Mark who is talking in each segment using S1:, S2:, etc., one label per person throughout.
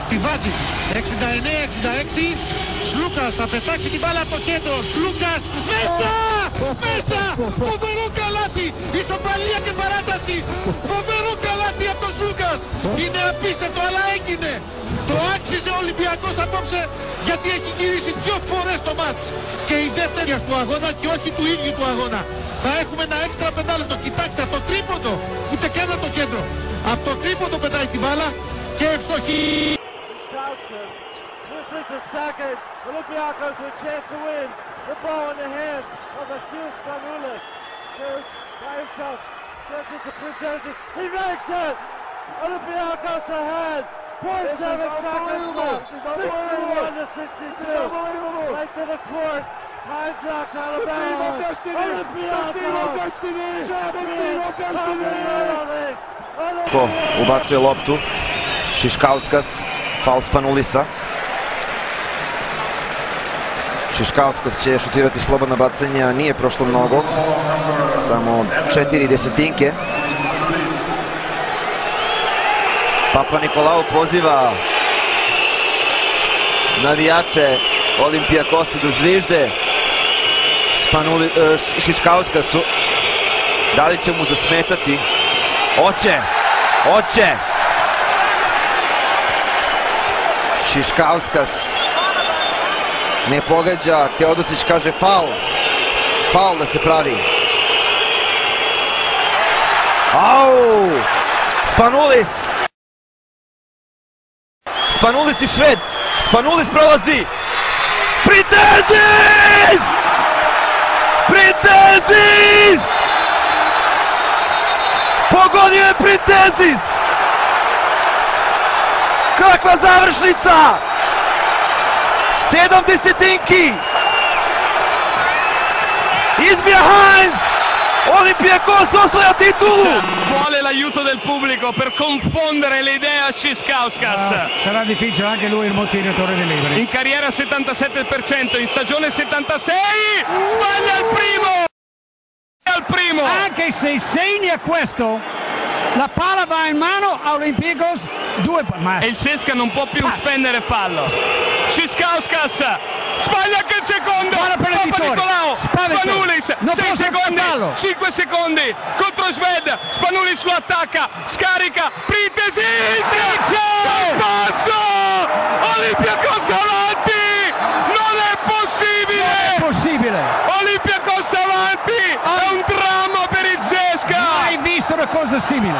S1: Τη βάζει 69-66. Σλούκας θα πετάξει την μπάλα από το κέντρο. Σλούκας μέσα! Μέσα! Φοβερό καλάθι! Ισοπαλία και παράταση! Φοβερό καλάθι από τον Σλούκας! Είναι απίστευτο, αλλά έγινε! Το άξιζε ο Ολυμπιακός απόψε, γιατί έχει γυρίσει 2 φορές το μάτς. Και η δεύτερη του αγώνα και όχι του ίδιου του αγώνα. Θα έχουμε ένα έξτρα πεντάλεπτο. Κοιτάξτε, από το τρίποντο, ούτε καν από το κέντρο. Από το τρίποντο πετάει την μπάλα και ευστοχή.
S2: This is second. Olympiacos with a chance to win. The ball in the hands of Vasilis Spanoulis. Goes by himself. Gets it to Printezis. He makes it! Olympiacos ahead. 0.7 seconds left. 61-62. Right to the court. High Sox, Alabama. Olympiacos.
S3: Ubacuje loptu. Šiškauskas. Faul Spanulisa. Šiškauskas će šutirati slobodna bacanja, nije prošlo mnogo, samo 4 desetinke. Papa Nikolau poziva navijače Olimpijakosa da zvižde Šiškauskasu. Da li će mu zasmetati? Oće! Šiškauskas ne pogađa, Teodosić kaže faul da se pravi. Spanulis i Šved, Spanulis prolazi, Printezis! Pogodio je Printezis! Kakva završnica! 7 desetinki! Izbija Heinz! Olympiacos osvaja titulu!
S4: Vuole l'aiuto del pubblico per confondere le idee a Šiškauskas.
S5: Sarà difficile, anche lui il moltiplicatore dei liberi.
S4: In carriera 77%, in stagione 76! Sbaglia il primo!
S5: Anche se segna questo, la palla va in mano a Olympiacos 2.
S4: E il Cesca non può più spendere fallo. Šiškauskas sbaglia anche il secondo. Papa Nicolau. Spanulis 6 secondi, 5 secondi contro Šved. Spanulis lo attacca, scarica, Printezis, passo, Olympiacos avanti, non è possibile. Olympiacos avanti, è un dramma per il Cesca.
S5: Mai visto una cosa simile.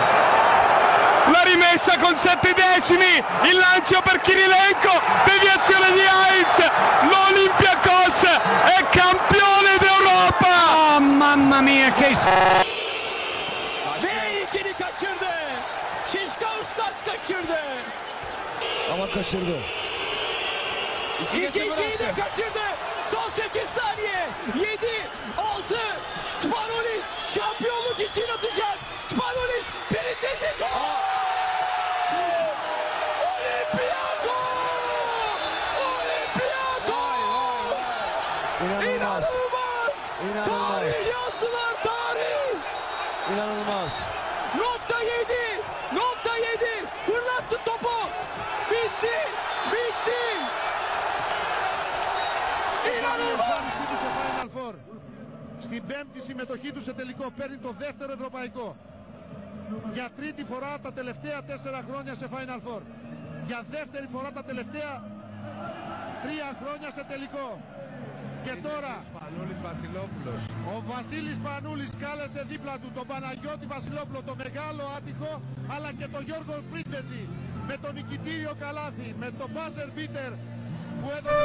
S4: La rimessa con 7 decimi, il lancio per Kirilenko, deviazione di Heinz, l'Olympiacos è campione d'Europa!
S5: Oh, mamma mia, che...
S6: Ve ikili kaçırdı. Šiškauskas kaçırdı.
S7: Ama kaçırdı.
S6: İkinciyi de kaçırdı. Son 8 saniye. 7, 6. Spanulis şampiyonluk için atacak. Spanulis Printezis.
S7: İnanılmaz.
S6: Tarih yazdılar, tarih.
S7: İnanılmaz.
S6: Nokta 7. Fırlattı topu. Bitti. İnanılmaz.
S1: Στην 5η συμμετοχή του σε τελικό παίρνει το δεύτερο ευρωπαϊκό. Για τρίτη φορά τα τελευταία 4 χρόνια σε Final Four. Για δεύτερη φορά τα τελευταία 3 χρόνια σε τελικό. Και τώρα ο Βασίλης Σπανούλης κάλεσε δίπλα του τον Παναγιώτη Βασιλόπουλο, το μεγάλο άτυχο, αλλά και τον Γιώργο Πρίτεζη με τον νικητήριο καλάθι, με τον buzzer beater που έδωσε...